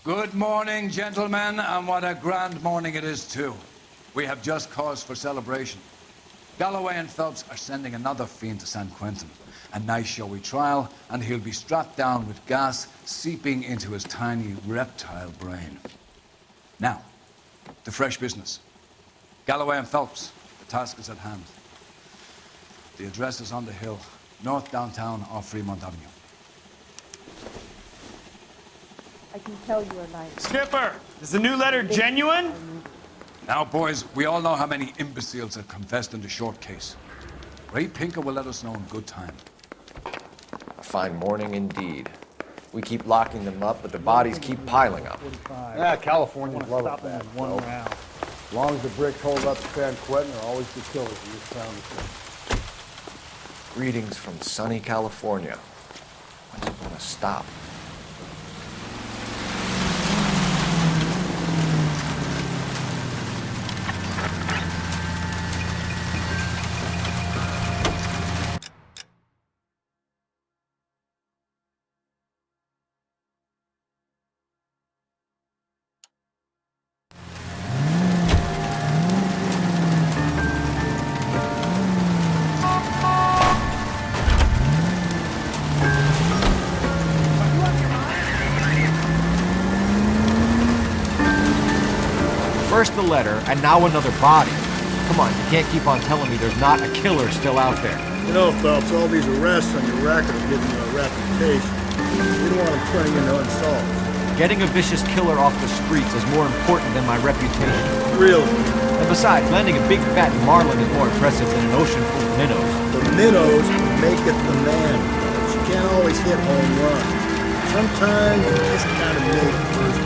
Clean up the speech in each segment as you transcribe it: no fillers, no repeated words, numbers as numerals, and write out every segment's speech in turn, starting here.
Good morning, gentlemen, and what a grand morning it is, too. We have just cause for celebration. Galloway and Phelps are sending another fiend to San Quentin. A nice showy trial, and he'll be strapped down with gas seeping into his tiny reptile brain. Now, the fresh business. Galloway and Phelps, the task is at hand. The address is on the hill, north downtown off Fremont Avenue. I can tell you are lying. Skipper, is the new letter genuine? Now, boys, we all know how many imbeciles have confessed in the short case. Ray Pinker will let us know in good time. A fine morning indeed. We keep locking them up, but the bodies keep piling up. Yeah, Californians love it bad. One round. As long as the bricks hold up to San Quentin, there are always the killers in this town. Greetings from sunny California. When's it gonna stop? First the letter, and now another body. Come on, you can't keep on telling me there's not a killer still out there. You know, Phelps, all these arrests on your record are giving you a reputation. You don't want them turning into unsolved. Getting a vicious killer off the streets is more important than my reputation. Really? And besides, landing a big fat marlin is more impressive than an ocean full of minnows. The minnows maketh the man, Phelps. You can't always hit home runs. Sometimes you just gotta make first base.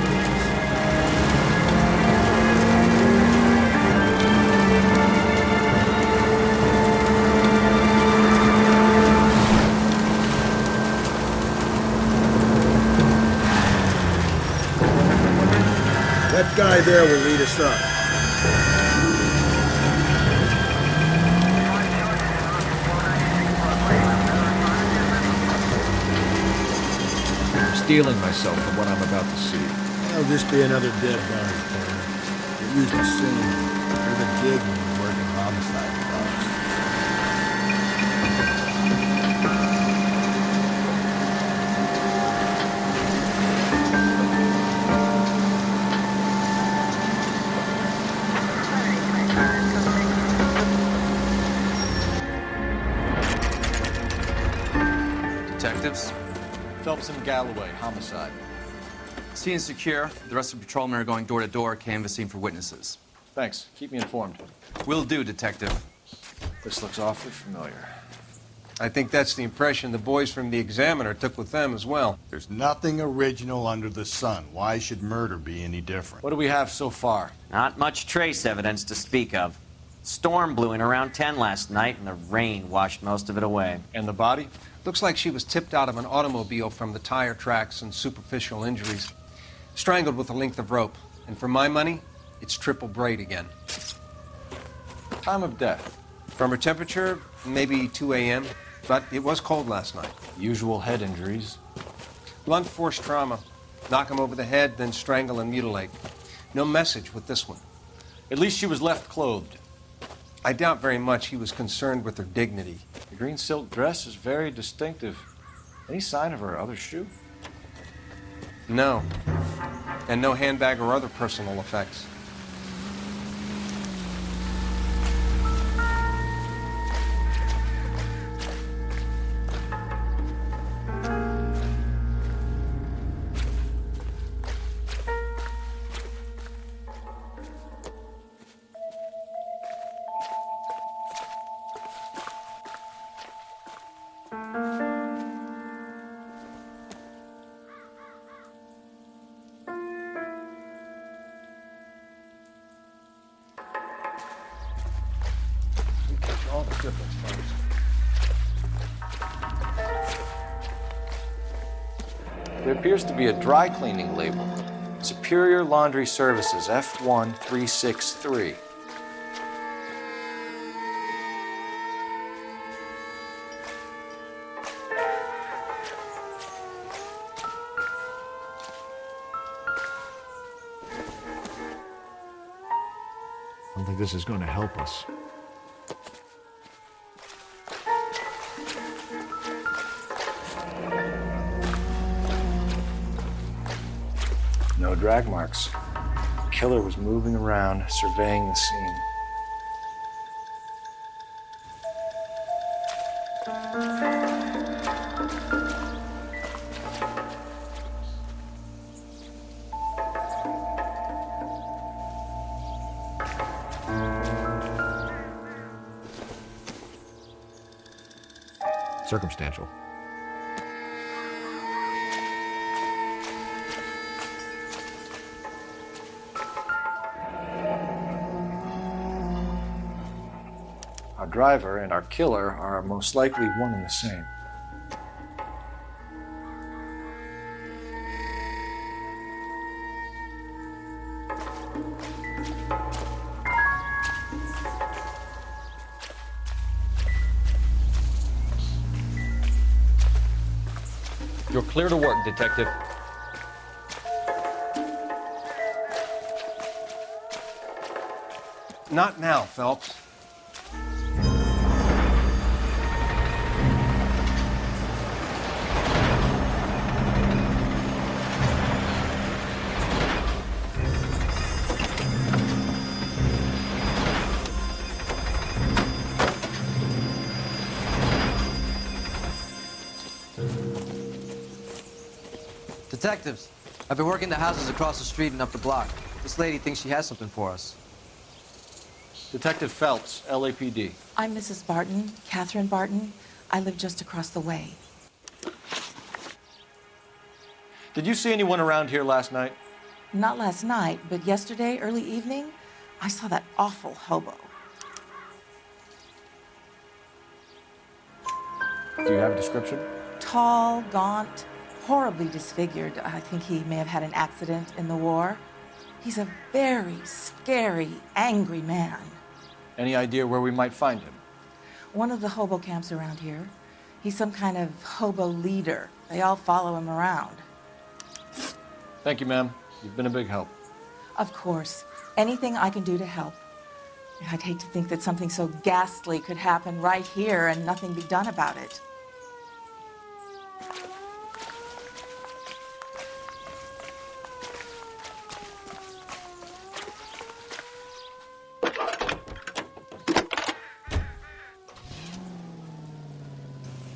That guy there will lead us up. I'm steeling myself from what I'm about to see. That'll just be another dead body, Tony. It used to sing, you're the gig when you're working homicide files. Detectives, Phelps and Galloway, homicide. scene is secure. The rest of the patrolmen are going door to door, canvassing for witnesses. Thanks. Keep me informed. Will do, Detective. This looks awfully familiar. I think that's the impression the boys from the Examiner took with them as well. There's nothing original under the sun. Why should murder be any different? What do we have so far? Not much trace evidence to speak of. Storm blew in around 10 last night, and the rain washed most of it away. And the body? Looks like she was tipped out of an automobile from the tire tracks and superficial injuries. Strangled with a length of rope. And for my money, it's triple braid again. Time of death? From her temperature, maybe 2 a.m., but it was cold last night. Usual head injuries. Blunt force trauma. Knock him over the head, then strangle and mutilate. No message with this one. At least she was left clothed. I doubt very much he was concerned with her dignity. The green silk dress is very distinctive. Any sign of her other shoe? No. And no handbag or other personal effects. All the difference, folks. There appears to be a dry cleaning label. Superior Laundry Services, F1363. don't think this is going to help us. No drag marks. The killer was moving around, surveying the scene. Circumstantial. Our driver and our killer are most likely one and the same. You're clear to work, Detective. Not now, Phelps. Detectives, I've been working the houses across the street and up the block. This lady thinks she has something for us. Detective Phelps, LAPD. I'm Mrs. Barton, Catherine Barton. I live just across the way. Did you see anyone around here last night? Not last night, but yesterday, early evening, I saw that awful hobo. Do you have a description? Tall, gaunt, horribly disfigured. I think he may have had an accident in the war. He's a very scary, angry man. Any idea where we might find him? One of the hobo camps around here. He's some kind of hobo leader. They all follow him around. Thank you, ma'am. You've been a big help. Of course. Anything I can do to help. I'd hate to think that something so ghastly could happen right here and nothing be done about it.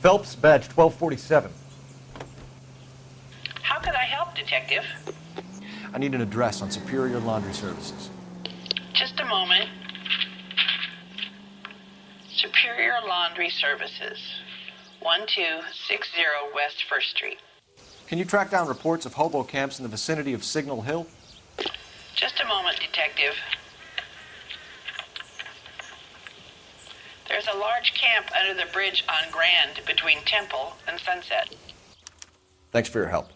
Phelps, badge 1247. How could I help, Detective? I need an address on Superior Laundry Services. Just a moment. Superior Laundry Services, 1260 West 1st Street. Can you track down reports of hobo camps in the vicinity of Signal Hill? Just a moment, Detective. There's a large camp under the bridge on Grand between Temple and Sunset. Thanks for your help.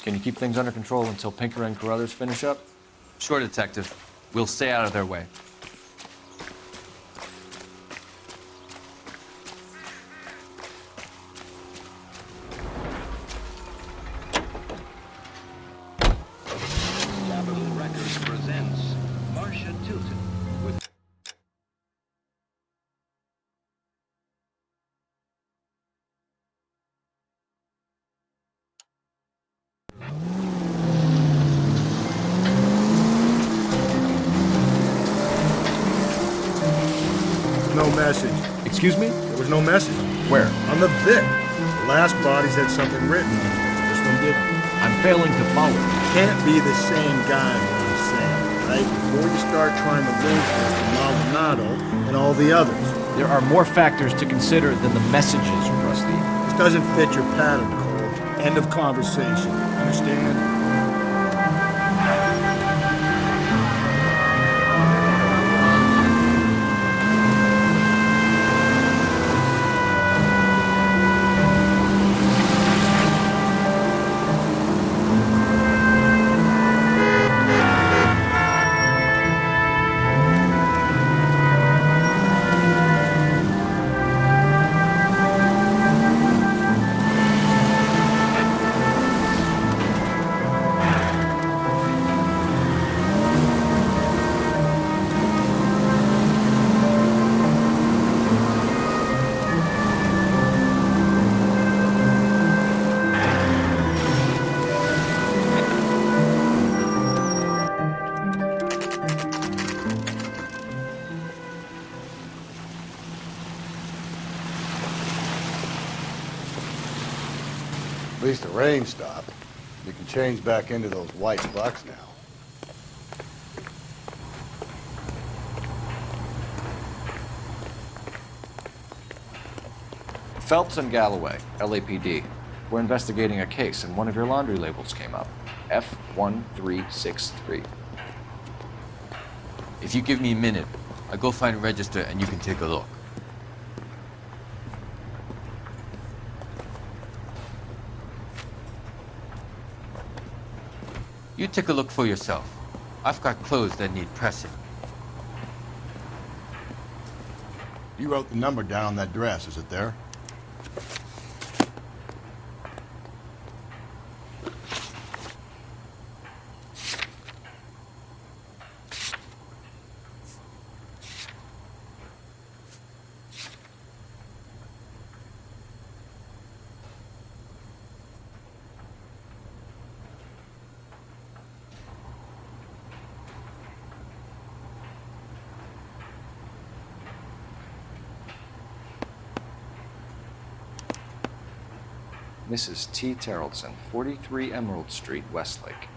Can you keep things under control until Pinker and Carruthers finish up? Sure, Detective. We'll stay out of their way. No message. Excuse me? There was no message. Where? On the Vic. The last bodies had something written on it. This one didn't. I'm failing to follow. Can't be the same guy, what I'm saying, right? Before you start trying to link this to Maldonado and all the others. There are more factors to consider than the messages, Rusty. This doesn't fit your pattern, Cole. End of conversation. Understand? At least the rain stopped. You can change back into those white bucks now. Phelps and Galloway, LAPD. We're investigating a case, and one of your laundry labels came up. F1363. If you give me a minute, I'll go find a register and you can take a look. You take a look for yourself. I've got clothes that need pressing. You wrote the number down on that dress, is it there? Mrs. T. Terrellson, 43 Emerald Street, Westlake.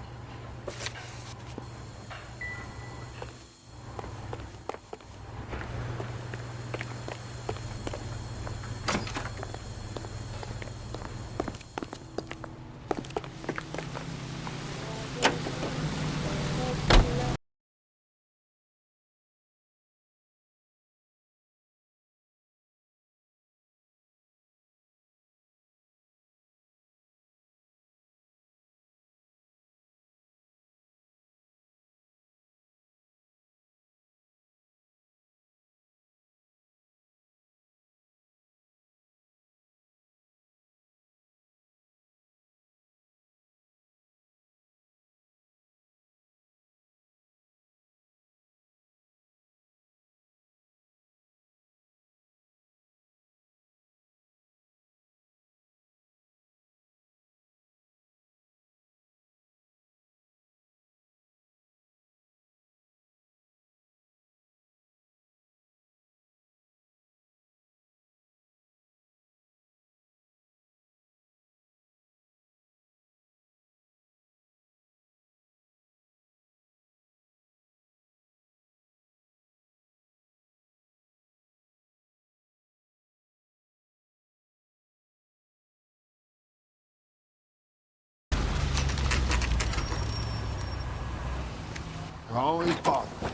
Always bother. I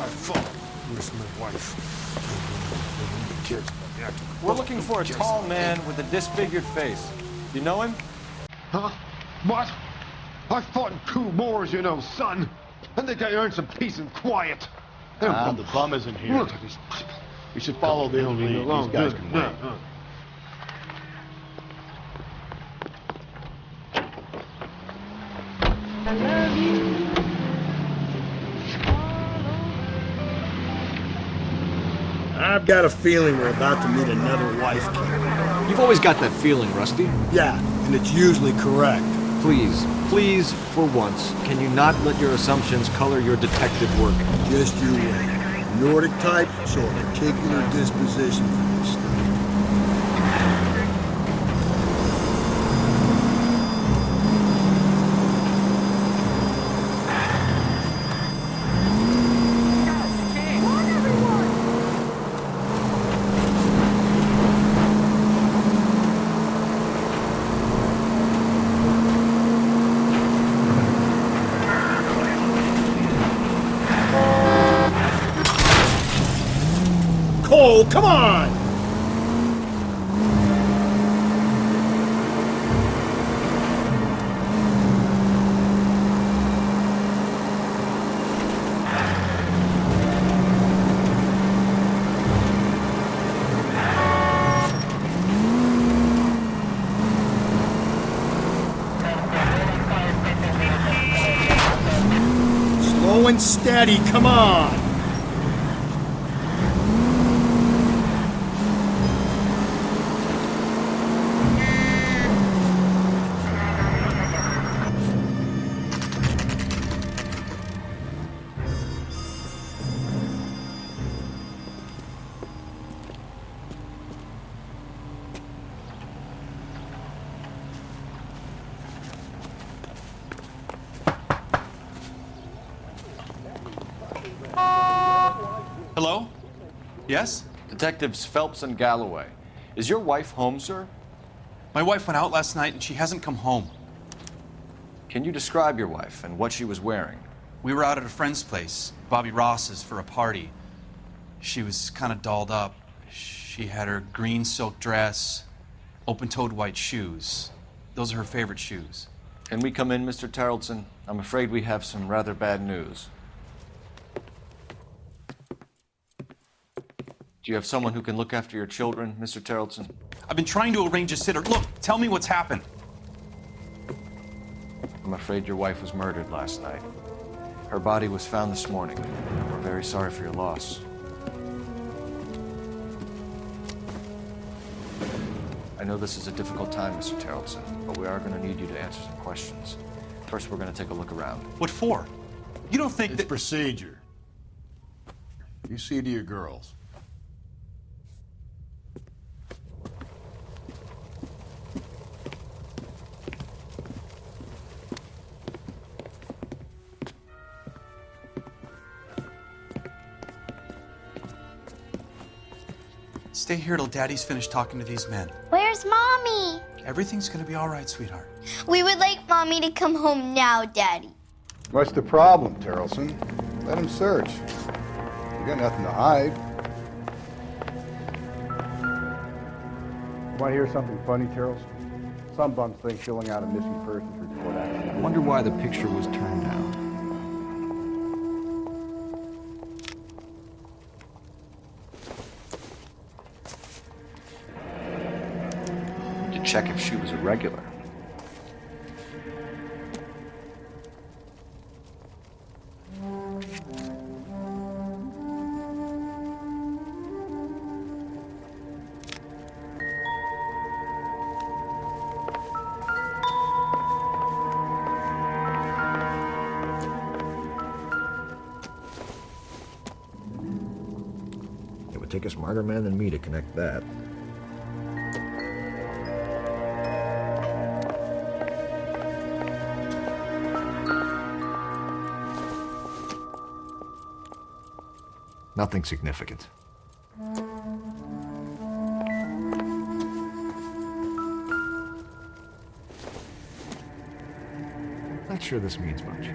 fought. Where's my wife? The kids. We're looking for a tall man with a disfigured face. You know him? Huh? What? I fought in 2 wars, you know, son. I think I earned some peace and quiet. The bum isn't here. Look at these people. We should follow the lead. These guys can wait. I love you. I've got a feeling we're about to meet another wife killer. You've always got that feeling, Rusty. Yeah, and it's usually correct. Please, please, for once, can you not let your assumptions color your detective work? Just you wait. Nordic type, show a particular disposition for this stuff. Cole, come on! Slow and steady, come on! Hello? Yes? Detectives Phelps and Galloway. Is your wife home, sir? My wife went out last night and she hasn't come home. Can you describe your wife and what she was wearing? We were out at a friend's place, Bobby Ross's, for a party. She was kind of dolled up. She had her green silk dress, open-toed white shoes. Those are her favorite shoes. Can we come in, Mr. Tarleton? I'm afraid we have some rather bad news. Do you have someone who can look after your children, Mr. Tarleton? I've been trying to arrange a sitter. Look, tell me what's happened. I'm afraid your wife was murdered last night. Her body was found this morning. We're very sorry for your loss. I know this is a difficult time, Mr. Tarleton, but we are going to need you to answer some questions. First, we're going to take a look around. What for? You don't think It's procedure. You see to your girls. Stay here till Daddy's finished talking to these men. Where's Mommy? Everything's gonna be all right, sweetheart. We would like Mommy to come home now, Daddy. What's the problem, Tarleton? Let him search. You got nothing to hide. Want to hear something funny, Tarleton? Some bums think filling out a missing persons report actually. I wonder why the picture was turned down. To check if she was a regular. It would take a smarter man than me to connect that. Nothing significant. Not sure this means much.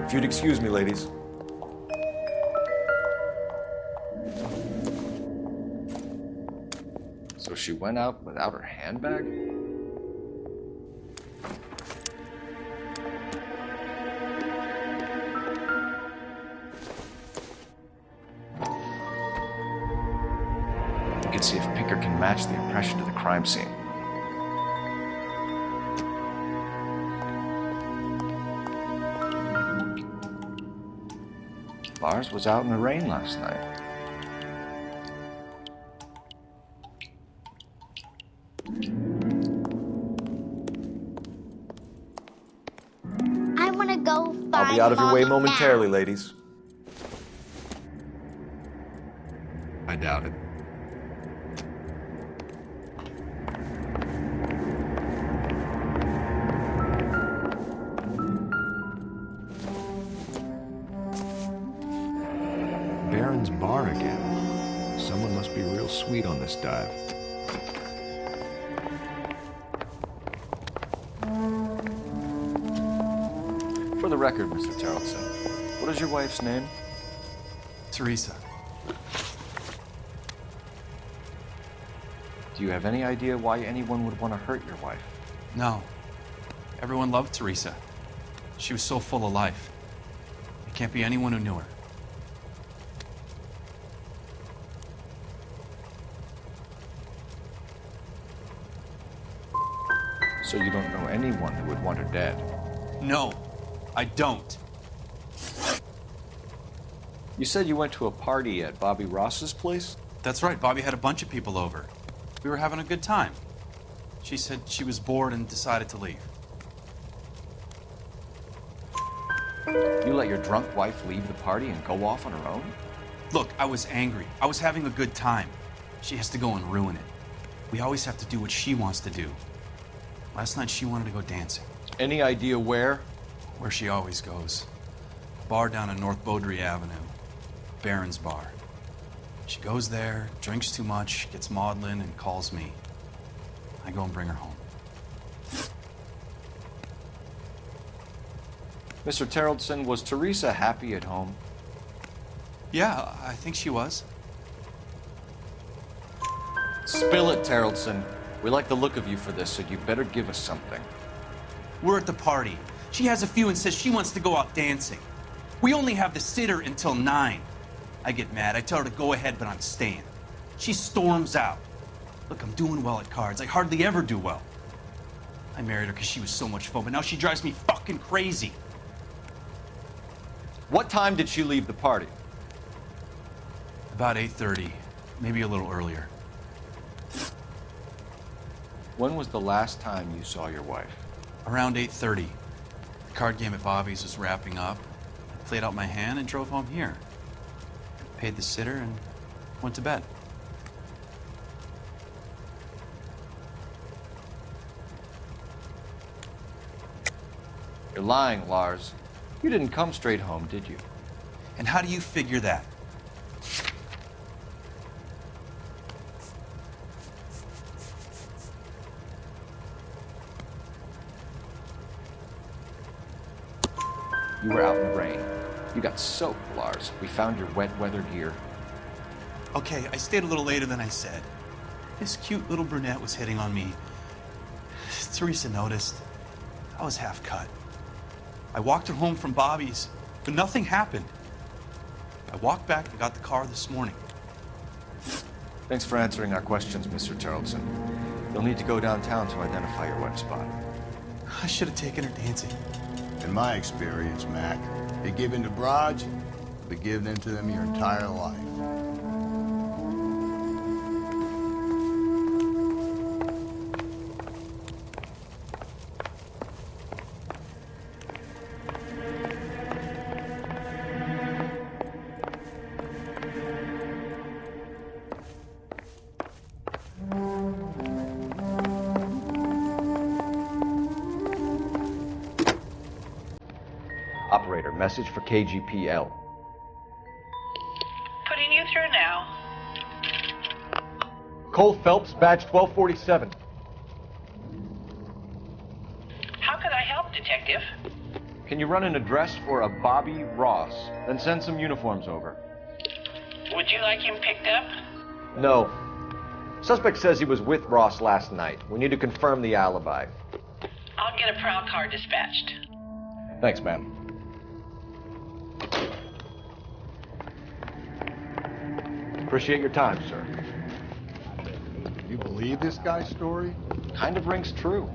If you'd excuse me, ladies. So she went out without her handbag? We can see if Pinker can match the impression to the crime scene. Lars was out in the rain last night. I want to go find I'll be out of your way Mommy momentarily, now. ladies. I doubt it. Baron's bar again. Someone must be real sweet on this dive. For the record, Mr. Tarleton, what is your wife's name? Teresa. Do you have any idea why anyone would want to hurt your wife? No. Everyone loved Teresa. She was so full of life. There can't be anyone who knew her. So you don't know anyone who would want her dead? No, I don't. You said you went to a party at Bobby Ross's place? That's right, Bobby had a bunch of people over. We were having a good time. She said she was bored and decided to leave. You let your drunk wife leave the party and go off on her own? Look, I was angry. I was having a good time. She has to go and ruin it. We always have to do what she wants to do. Last night she wanted to go dancing. Any idea where? Where she always goes. A bar down on North Beaudry Avenue. Baron's Bar. She goes there, drinks too much, gets maudlin, and calls me. I go and bring her home. Mr. Terrellson, was Teresa happy at home? Yeah, I think she was. Spill it, Terrellson. We like the look of you for this, so you better give us something. We're at the party. She has a few and says she wants to go out dancing. We only have the sitter until 9. I get mad. I tell her to go ahead, but I'm staying. She storms out. Look, I'm doing well at cards. I hardly ever do well. I married her because she was so much fun, but now she drives me fucking crazy. What time did she leave the party? About 8:30, maybe a little earlier. When was the last time you saw your wife? Around 8:30. The card game at Bobby's was wrapping up. I played out my hand and drove home here. Paid the sitter and went to bed. You're lying, Lars. You didn't come straight home, did you? And how do you figure that? You were out in the rain. You got soaked, Lars. We found your wet weather gear. Okay, I stayed a little later than I said. This cute little brunette was hitting on me. Teresa noticed. I was half cut. I walked her home from Bobby's, but nothing happened. I walked back and got the car this morning. Thanks for answering our questions, Mr. Terrellson. You'll need to go downtown to identify your wet spot. I should have taken her dancing. In my experience, Mac, you give in to broads, you'll be giving in to them your entire life. Operator, message for KGPL. Putting you through now. Cole Phelps, badge 1247. How could I help, Detective? Can you run an address for a Bobby Ross, then send some uniforms over? Would you like him picked up? No. Suspect says he was with Ross last night. We need to confirm the alibi. I'll get a prowl car dispatched. Thanks, ma'am. Appreciate your time, sir. You believe this guy's story? Kind of rings true.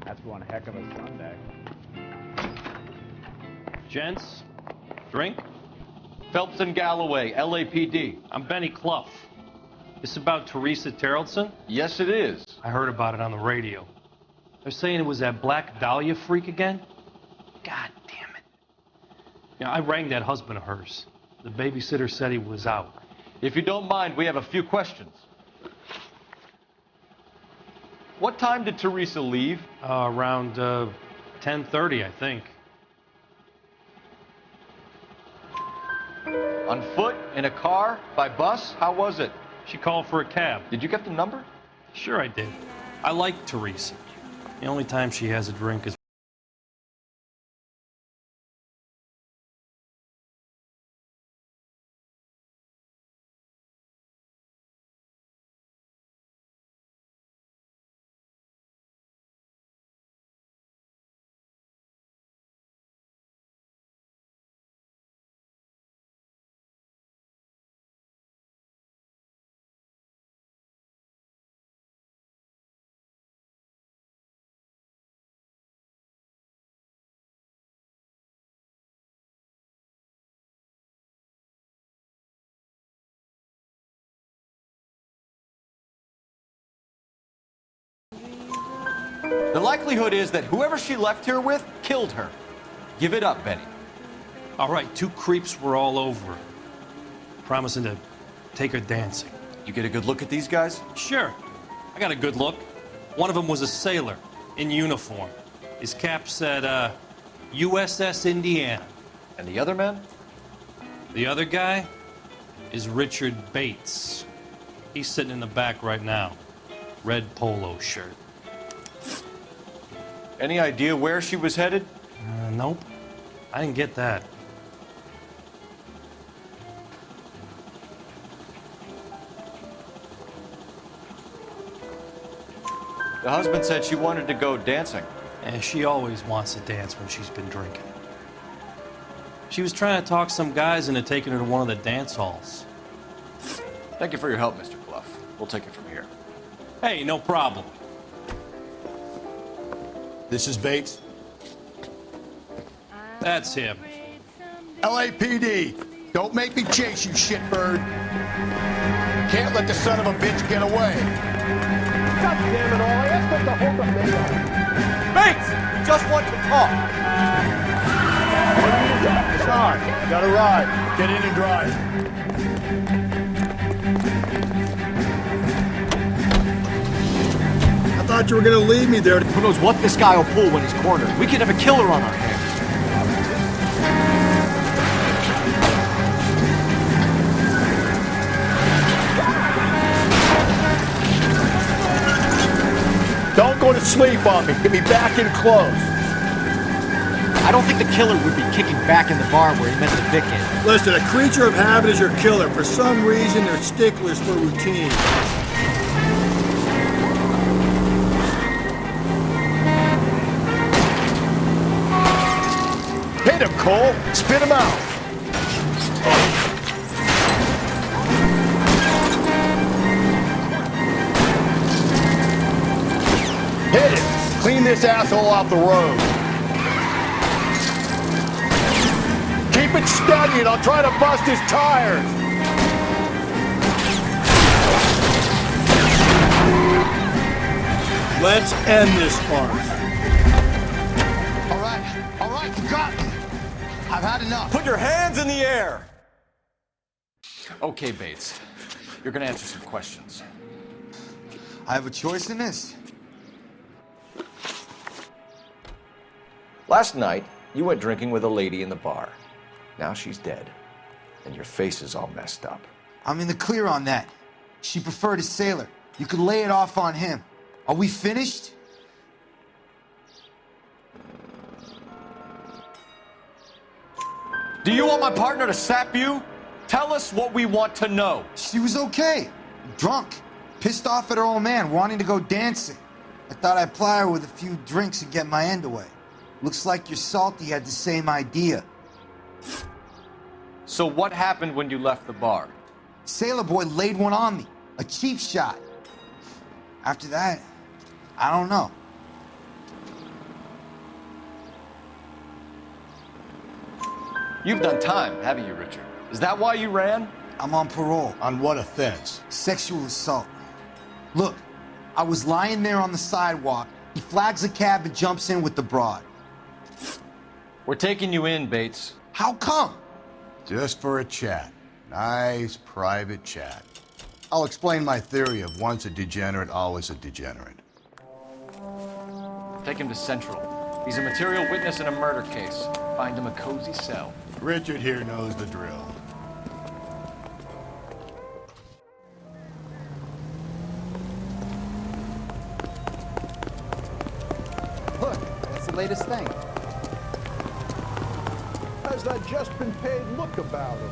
That's one heck of a Sunday. Gents, drink? Phelps and Galloway, LAPD. I'm Benny Clough. This about Teresa Terrelson? Yes, it is. I heard about it on the radio. They're saying it was that Black Dahlia freak again? God damn it. You know, I rang that husband of hers. The babysitter said he was out. If you don't mind, we have a few questions. What time did Teresa leave? Around 10:30, I think. On foot? In a car? By bus? How was it? She called for a cab. Did you get the number? Sure I did. I like Teresa. The only time she has a drink is... The likelihood is that whoever she left here with killed her. Give it up, Benny. All right, two creeps were all over her, promising to take her dancing. You get a good look at these guys? Sure. I got a good look. One of them was a sailor in uniform. His cap said, USS Indiana. And the other man? The other guy is Richard Bates. He's sitting in the back right now. Red polo shirt. Any idea where she was headed? Nope. I didn't get that. The husband said she wanted to go dancing. And she always wants to dance when she's been drinking. She was trying to talk some guys into taking her to one of the dance halls. Thank you for your help, Mr. Clough. We'll take it from here. Hey, no problem. This is Bates. That's him. LAPD, don't make me chase you, shitbird. Can't let the son of a bitch get away. God damn it all, I asked them to hold the video. Bates! We just want to talk. What do you got? It's on. Got a ride. Get in and drive. I thought you were gonna leave me there. Who knows what this guy will pull when he's cornered? We could have a killer on our hands. Don't go to sleep on me. Get me back in close. I don't think the killer would be kicking back in the bar where he meant to Vic in. Listen, a creature of habit is your killer. For some reason, they're sticklers for routine. Hit him, Cole. Spit him out. Hit it. Clean this asshole off the road. Keep it steady and I'll try to bust his tires. Let's end this farce. All right, you got me. I've had enough. Put your hands in the air. Okay, Bates. You're gonna answer some questions. I have a choice in this. Last night, you went drinking with a lady in the bar. Now she's dead, and your face is all messed up. I'm in the clear on that. She preferred a sailor. You could lay it off on him. Are we finished? Do you want my partner to sap you? Tell us what we want to know. She was okay. Drunk. Pissed off at her old man, wanting to go dancing. I thought I'd ply her with a few drinks and get my end away. Looks like your Salty had the same idea. So what happened when you left the bar? Sailor boy laid one on me. A cheap shot. After that, I don't know. You've done time, haven't you, Richard? Is that why you ran? I'm on parole. On what offense? Sexual assault. Look, I was lying there on the sidewalk. He flags a cab and jumps in with the broad. We're taking you in, Bates. How come? Just for a chat. Nice, private chat. I'll explain my theory of once a degenerate, always a degenerate. Take him to Central. He's a material witness in a murder case. Find him a cozy cell. Richard here knows the drill. Look, that's the latest thing. Has that just been paid look about him?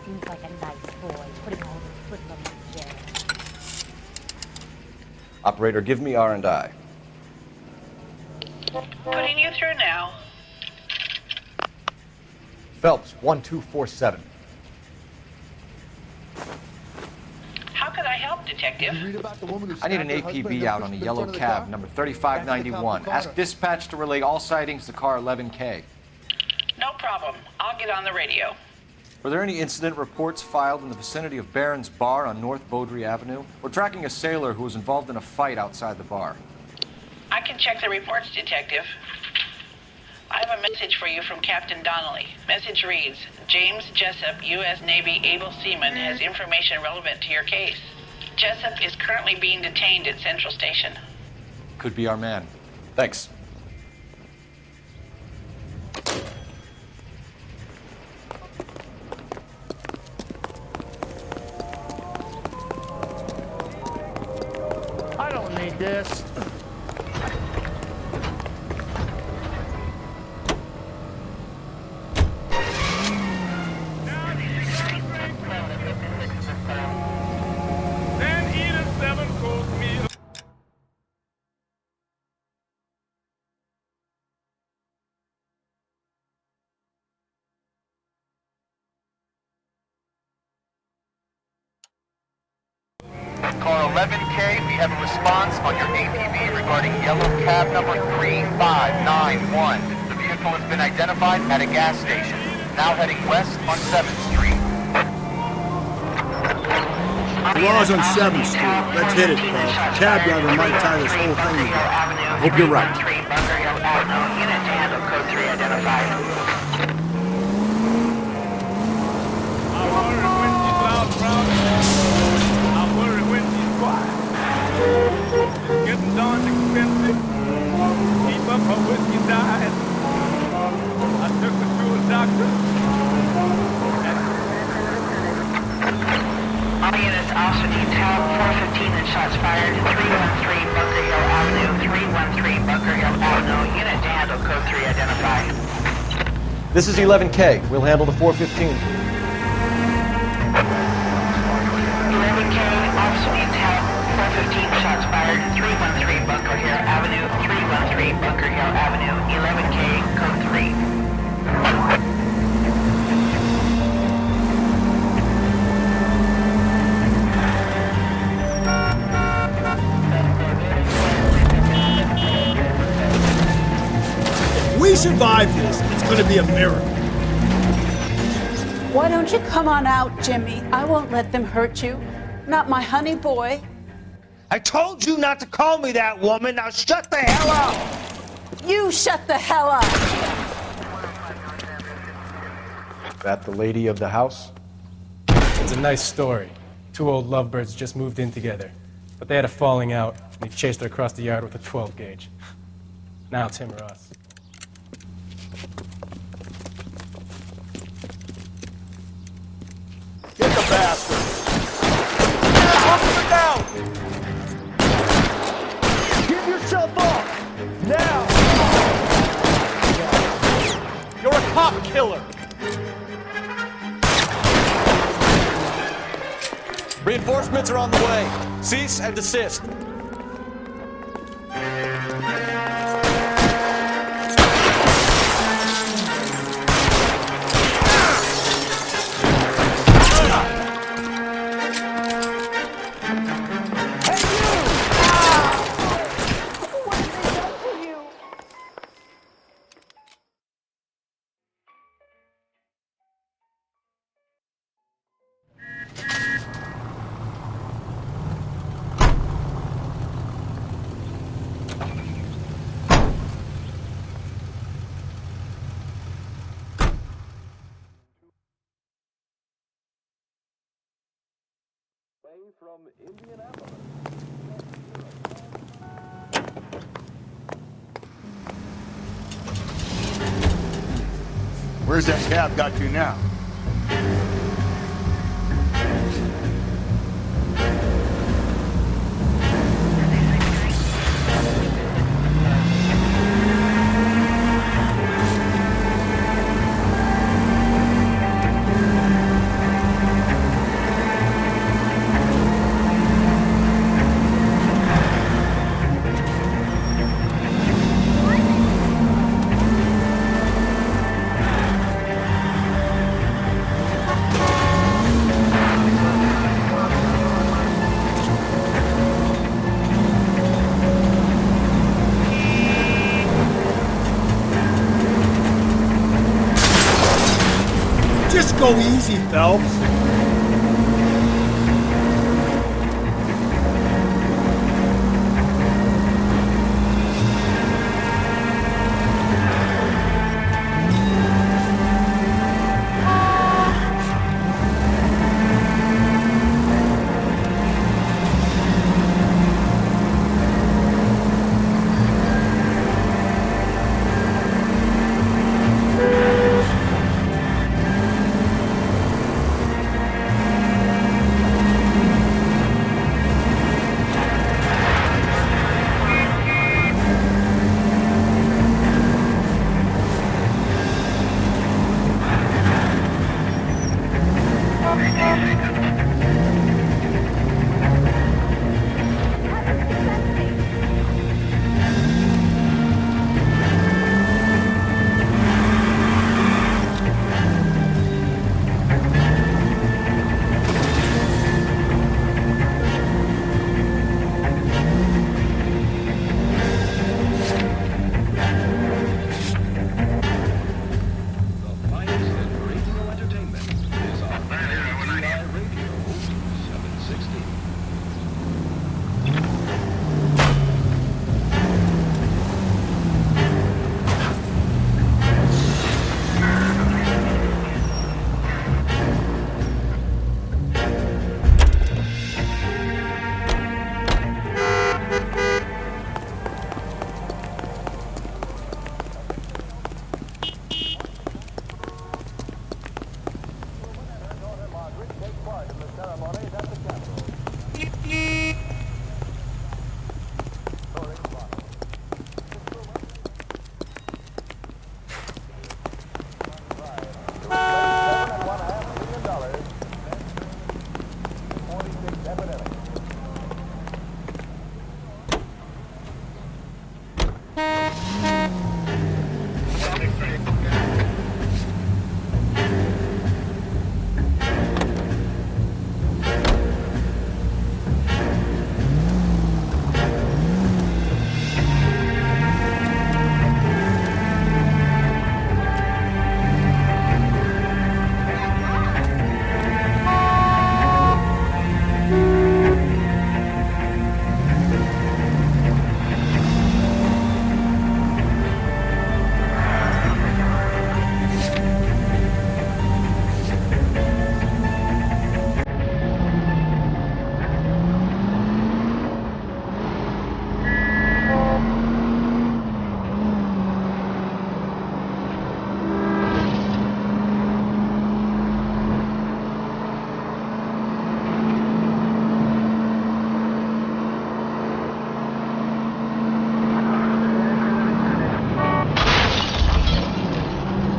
Seems like a nice boy, putting all the hoodlums in jail. Operator, give me R&I. Putting you through now. Phelps, 1247. How could I help, Detective? I need an APB out on a yellow cab, number 3591. Ask dispatch to relay all sightings to car 11K. No problem. I'll get on the radio. Were there any incident reports filed in the vicinity of Barron's Bar on North Beaudry Avenue? We're tracking a sailor who was involved in a fight outside the bar. I can check the reports, Detective. I have a message for you from Captain Donnelly. Message reads, James Jessup, U.S. Navy able seaman, has information relevant to your case. Jessup is currently being detained at Central Station. Could be our man. Thanks. I don't need this. Car 11K, we have a response on your APB regarding yellow cab number 3591. The vehicle has been identified at a gas station, now heading west on 7th Street. The law's on 7th Street. Let's hit it, folks. The cab driver might tie this whole thing together. I hope you're right. Unit to handle code 3 identified. Getting darn expensive. Keep up her whiskey diet. I took her to a doctor. All units also detailed 415 and shots fired. 313 Bunker Hill Avenue. 313 Bunker Hill Avenue. Unit to handle code 3 identified. This is 11K. We'll handle the 415. 11K also detailed 415 shots fired. 313 Bunker Hill Avenue. 313 Bunker Hill Avenue. 11K code 3. We survive this. It's going to be a miracle. Why don't you come on out, Jimmy? I won't let them hurt you. Not my honey boy. I told you not to call me that, woman. Now shut the hell up! You shut the hell up! That the lady of the house? It's a nice story. Two old lovebirds just moved in together. But they had a falling out, and he chased her across the yard with a 12 gauge. Now it's him or us. Get the bastard! Officer down! Give yourself up! Now! You're a cop killer! Reinforcements are on the way. Cease and desist. from Indianapolis. Where's that cab got to now? Just go easy, Phelps.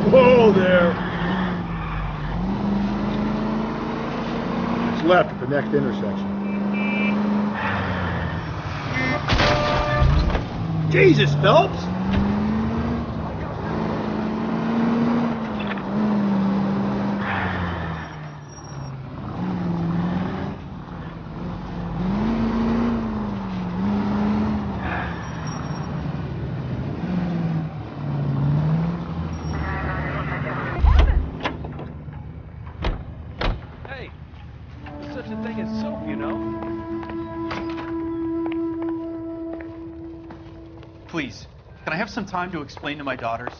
Whoa there! It's left at the next intersection. Jesus, Phelps! Hey, there's such a thing as soap, you know? Please, can I have some time to explain to my daughters?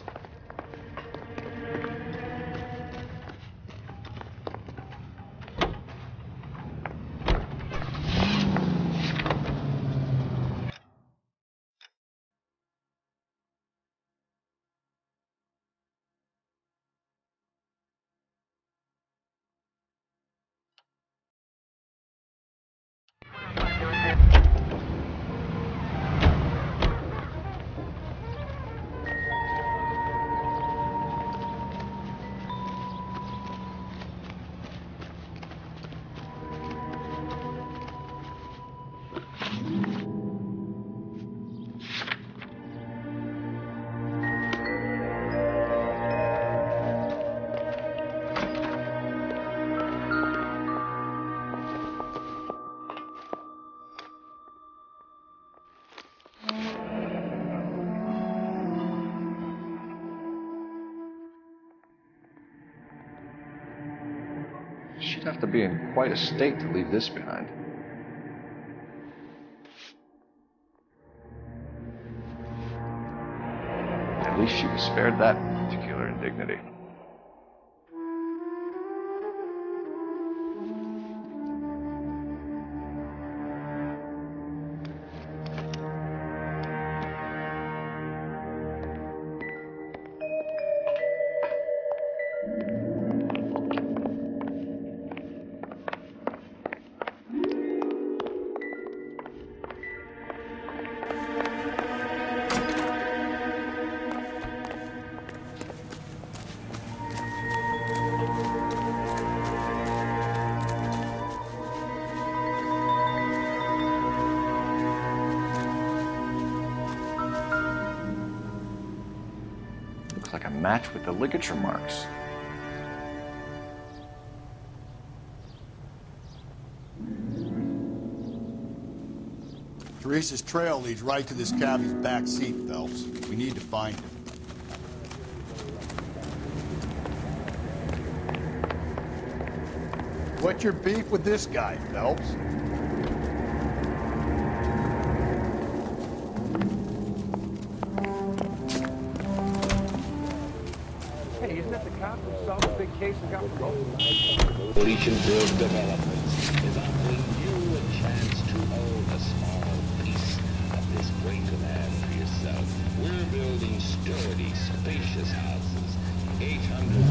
She'd have to be in quite a state to leave this behind. At least she was spared that particular indignity. Looks like a match with the ligature marks. Teresa's trail leads right to this cabbie's back seat, Phelps. We need to find him. What's your beef with this guy, Phelps? Hey, isn't that the cop who solved the big case and got promoted? Legion Grove Developments is offering you a chance to own a small piece of this great land for yourself. We're building sturdy, spacious houses, 800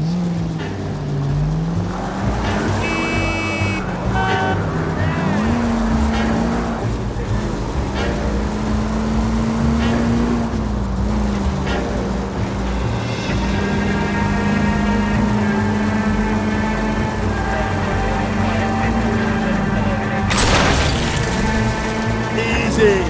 Easy!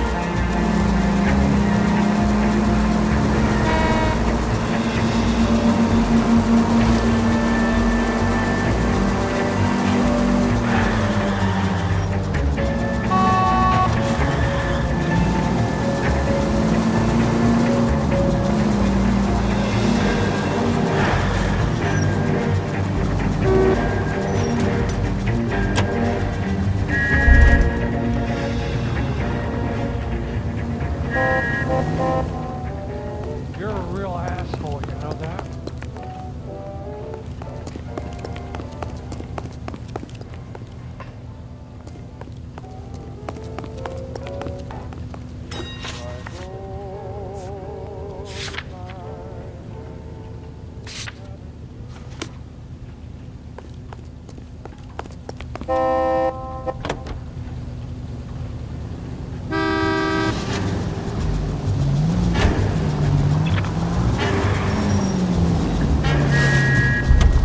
You're a real asshole, you know that?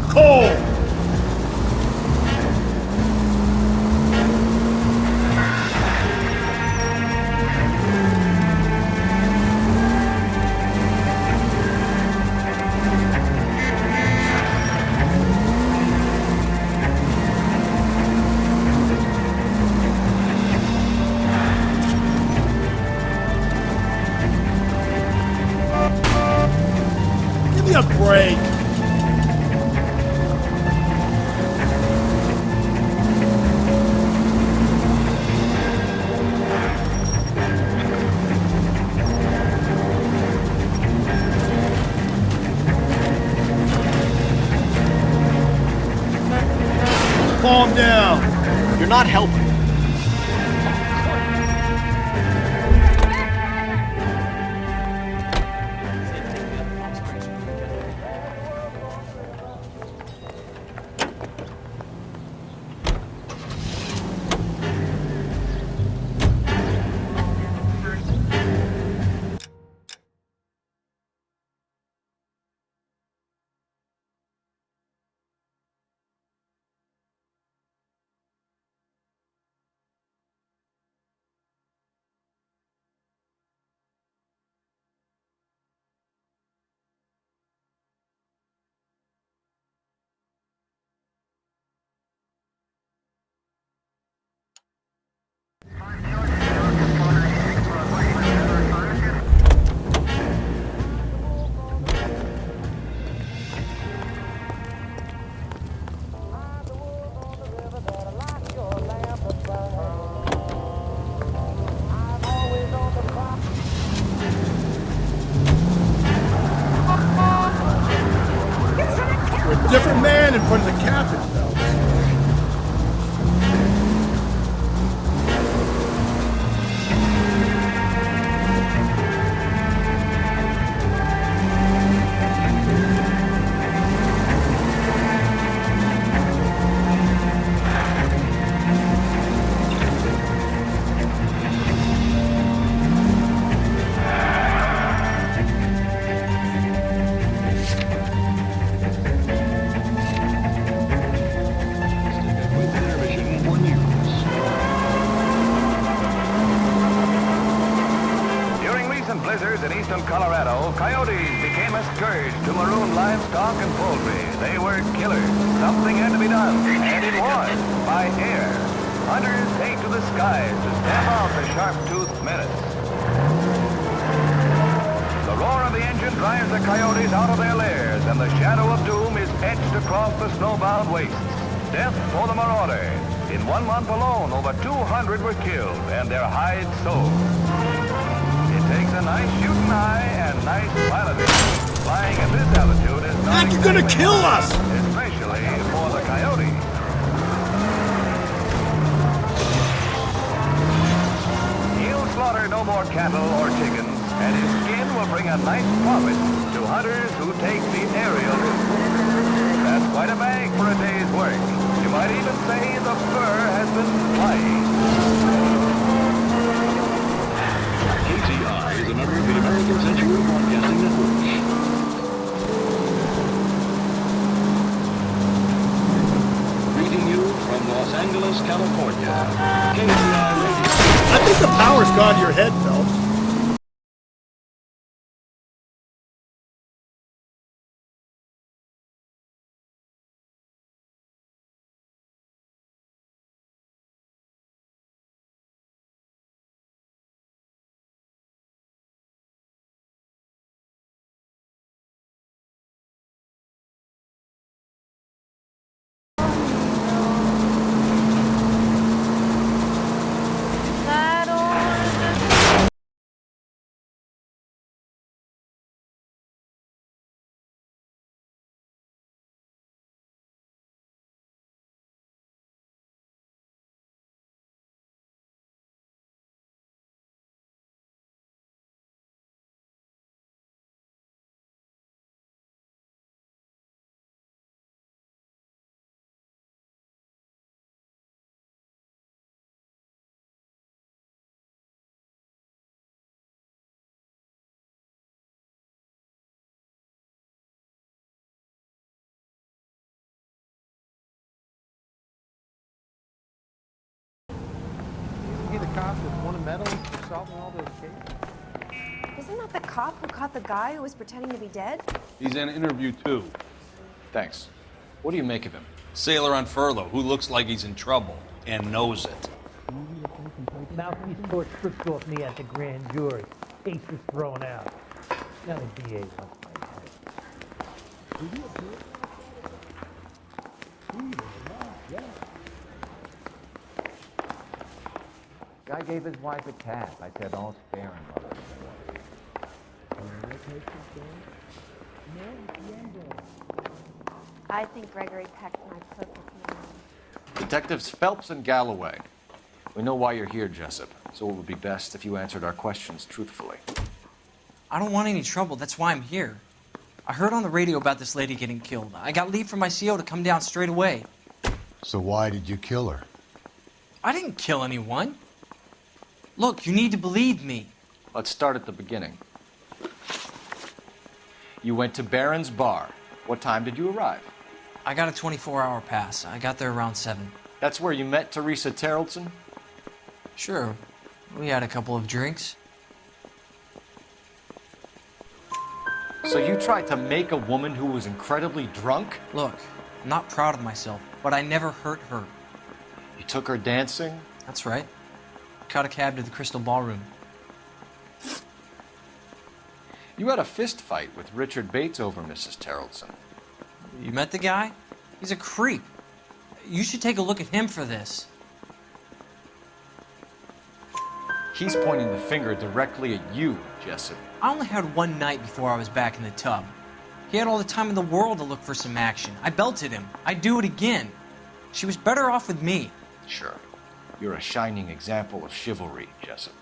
Cole! Give me a break! Calm down. You're not helping. different man in front of the captain, Phelps. blizzards in eastern Colorado, coyotes became a scourge to maroon livestock and poultry. They were killers. Something had to be done, and it was, by air. Hunters take to the skies to stamp out the sharp-toothed menace. The roar of the engine drives the coyotes out of their lairs, and the shadow of doom is etched across the snowbound wastes. Death for the marauder. In 1 month alone, over 200 were killed, and their hides sold. It takes a nice shooting eye and nice piloting. Flying at this altitude is not You're gonna kill us! Especially for the coyote. He'll slaughter no more cattle or chickens, and his skin will bring a nice profit to hunters who take the aerial route. That's quite a bag for a day's work. You might even say the fur has been flying. KTI is a member of the American Century Broadcasting Network. Greeting you from Los Angeles, California. KTI Radio. I think the power's gone to your head, Phelps. Isn't he the cop that won a medal for solving all those cases? Isn't that the cop who caught the guy who was pretending to be dead? He's in interview too. Thanks. What do you make of him? Sailor on furlough who looks like he's in trouble and knows it. Mouthpiece court stripped off me at the grand jury. Case was thrown out. Now the DA wants my head. Guy gave his wife a tap. I said, "I'll spare him, mother." I think Gregory pecked my perfect man. Detectives Phelps and Galloway. We know why you're here, Jessup, so it would be best if you answered our questions truthfully. I don't want any trouble. That's why I'm here. I heard on the radio about this lady getting killed. I got leave from my CO to come down straight away. So why did you kill her? I didn't kill anyone. Look, you need to believe me. Let's start at the beginning. You went to Barron's Bar. What time did you arrive? I got a 24-hour pass. I got there around 7. That's where you met Teresa Terrelson? Sure. We had a couple of drinks. So you tried to make a woman who was incredibly drunk? Look, I'm not proud of myself, but I never hurt her. You took her dancing? That's right. Caught a cab to the Crystal Ballroom. You had a fist fight with Richard Bates over Mrs. Terrelson. You met the guy? He's a creep. You should take a look at him for this. He's pointing the finger directly at you, Jessup. I only had one night before I was back in the tub. He had all the time in the world to look for some action. I belted him. I'd do it again. She was better off with me. Sure. You're a shining example of chivalry, Jessup.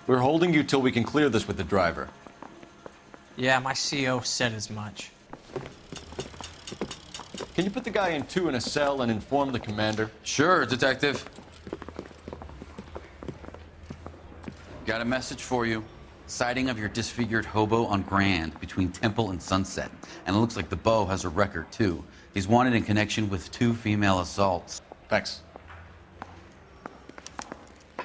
We're holding you till we can clear this with the driver. Yeah, my CO said as much. Can you put the guy in 2 in a cell and inform the commander? Sure, Detective. Got a message for you. Sighting of your disfigured hobo on Grand between Temple and Sunset. And it looks like the Beau has a record, too. He's wanted in connection with 2 female assaults. Thanks.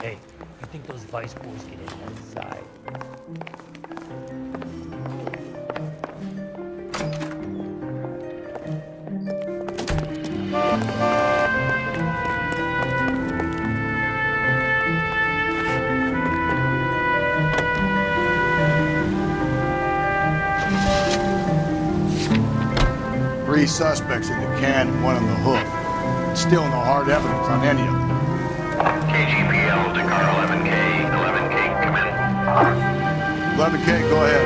Hey, you think those Vice boys get in that side? Three suspects in the can and 1 on the hook. Still no hard evidence on any of them. KGPL to car 11K. 11K, come in. 11K, go ahead.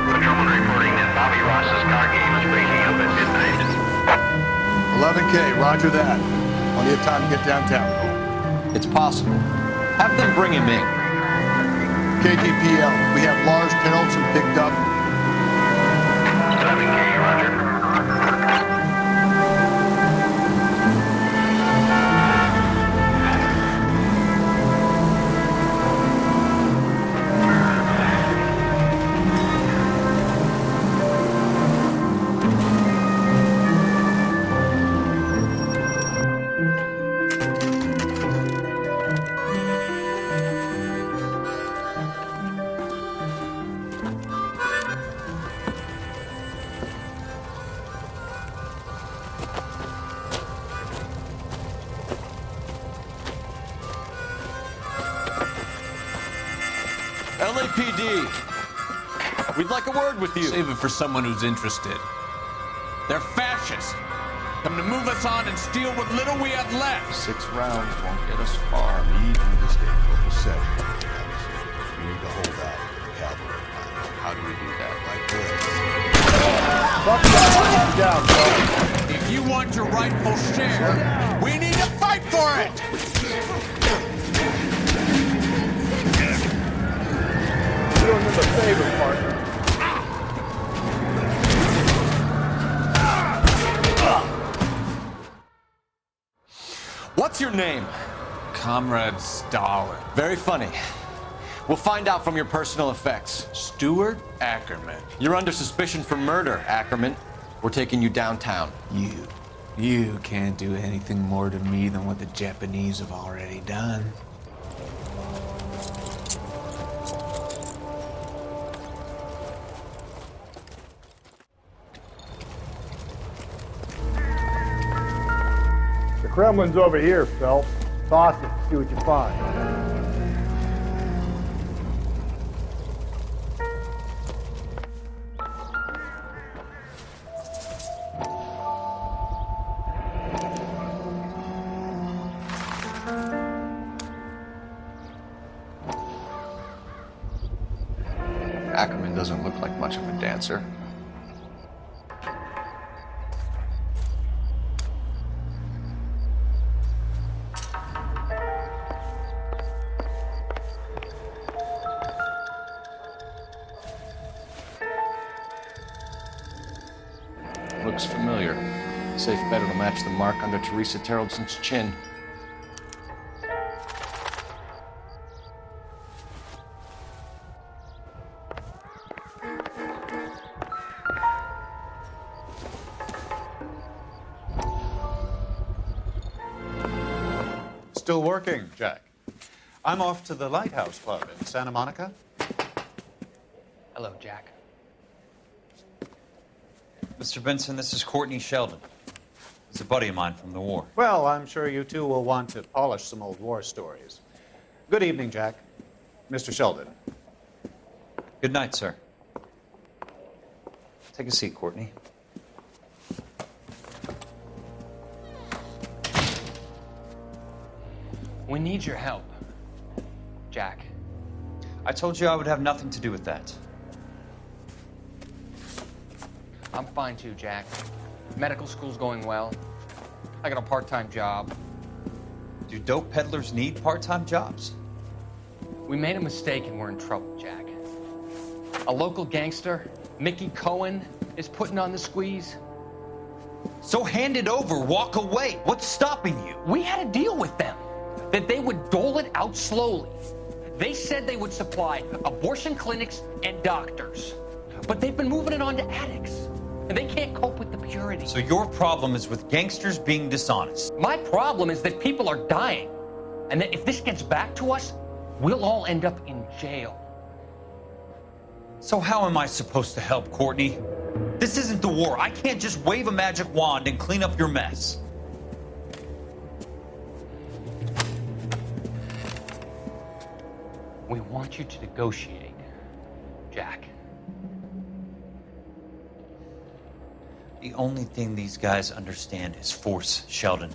Patrolman reporting that Bobby Ross's car game is breaking up at midnight. 11K, roger that. Plenty of time to get downtown. It's possible. Have them bring him in. KGPL, we have Lars Carlson picked up. 11K, roger. LAPD, we'd like a word with you. Save it for someone who's interested. They're fascists. Come to move us on and steal what little we have left. 6 rounds won't get us far. Lead from the state. Local 7. We need to hold out the cavalry. How do we do that? Like this. Fuck that. Down, bro. If you want your rightful share, we need to fight for it! Doing them a favor, partner. What's your name? Comrade Stalin. Very funny. We'll find out from your personal effects. Stuart Ackerman. You're under suspicion for murder, Ackerman. We're taking you downtown. You can't do anything more to me than what the Japanese have already done. The Kremlin's over here, Phelps. Toss it, see what you find. Ackerman doesn't look like much of a dancer. Looks familiar. Safe bet it'll match the mark under Teresa Terreldson's chin. Still working, Jack. I'm off to the Lighthouse Club in Santa Monica. Hello, Jack. Mr. Benson, this is Courtney Sheldon. He's a buddy of mine from the war. Well, I'm sure you two will want to polish some old war stories. Good evening, Jack. Mr. Sheldon. Good night, sir. Take a seat, Courtney. We need your help, Jack. I told you I would have nothing to do with that. I'm fine too, Jack. Medical school's going well. I got a part-time job. Do dope peddlers need part-time jobs? We made a mistake and we're in trouble, Jack. A local gangster, Mickey Cohen, is putting on the squeeze. So hand it over, walk away. What's stopping you? We had a deal with them that they would dole it out slowly. They said they would supply abortion clinics and doctors, but they've been moving it on to addicts, and they can't cope with the purity. So your problem is with gangsters being dishonest. My problem is that people are dying, and that if this gets back to us, we'll all end up in jail. So how am I supposed to help, Courtney? This isn't the war. I can't just wave a magic wand and clean up your mess. We want you to negotiate, Jack. The only thing these guys understand is force, Sheldon.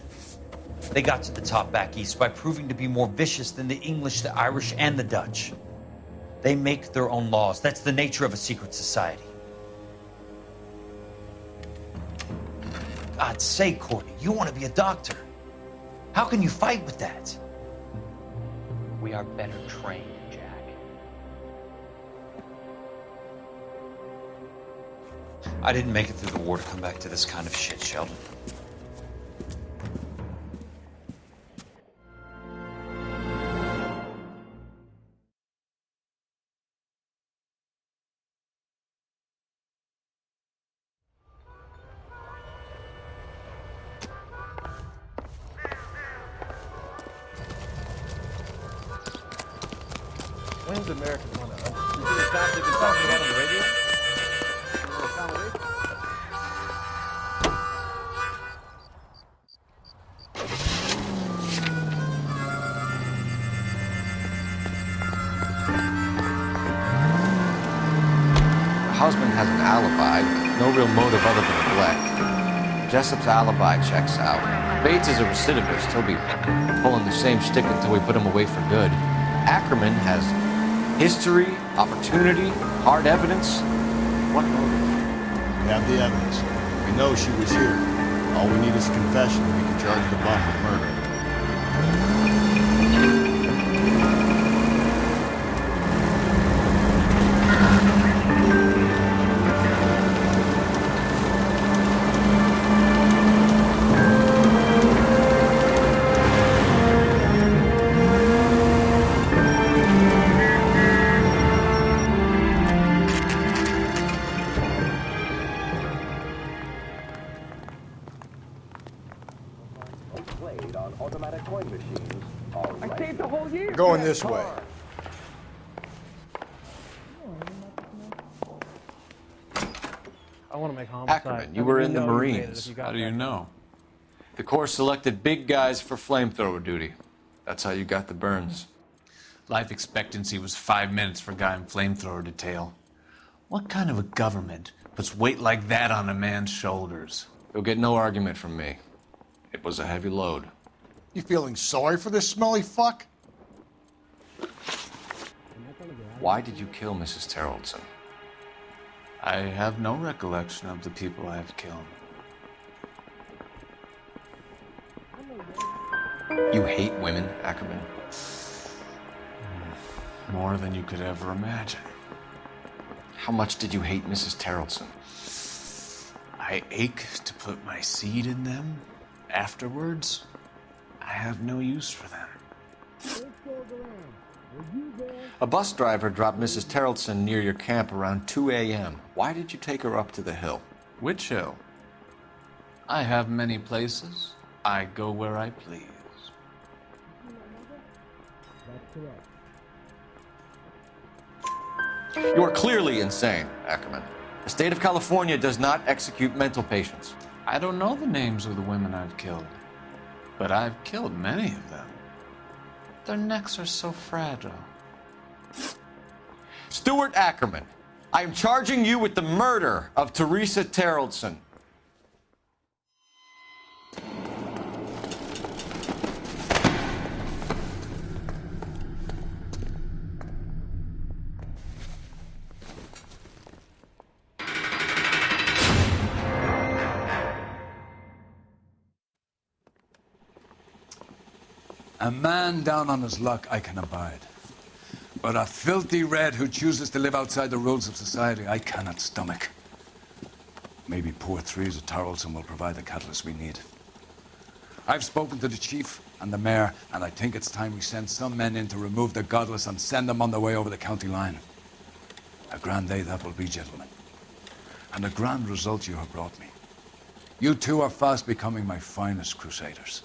They got to the top back east by proving to be more vicious than the English, the Irish, and the Dutch. They make their own laws. That's the nature of a secret society. God's sake, Courtney, you want to be a doctor. How can you fight with that? We are better trained, Jack. I didn't make it through the war to come back to this kind of shit, Sheldon. When's America going to you see the stuff they've been talking about on the radio? The husband has an alibi, no real motive other than neglect. Jessup's alibi checks out. Bates is a recidivist. He'll be pulling the same stick until we put him away for good. Ackerman has history, opportunity, hard evidence. What motive? We have the evidence. We know she was here. All we need is a confession, and we can charge the bum with murder. Going this way. I want to make homicide. Ackerman, you were in the Marines. How do you know? The Corps selected big guys for flamethrower duty. That's how you got the burns. Life expectancy was 5 minutes for a guy in flamethrower detail. What kind of a government puts weight like that on a man's shoulders? You'll get no argument from me. It was a heavy load. You feeling sorry for this smelly fuck? Why did you kill Mrs. Terrellson? I have no recollection of the people I have killed. You hate women, Ackerman? More than you could ever imagine. How much did you hate Mrs. Terrellson? I ache to put my seed in them. Afterwards, I have no use for them. A bus driver dropped Mrs. Terrellson near your camp around 2 a.m. Why did you take her up to the hill? Which hill? I have many places. I go where I please. You are clearly insane, Ackerman. The state of California does not execute mental patients. I don't know the names of the women I've killed, but I've killed many of them. Their necks are so fragile. Stuart Ackerman, I am charging you with the murder of Teresa Terrellson. A man down on his luck I can abide. But a filthy red who chooses to live outside the rules of society, I cannot stomach. Maybe poor Threes of Tarleton will provide the catalyst we need. I've spoken to the chief and the mayor, and I think it's time we send some men in to remove the godless and send them on their way over the county line. A grand day that will be, gentlemen. And a grand result you have brought me. You two are fast becoming my finest crusaders.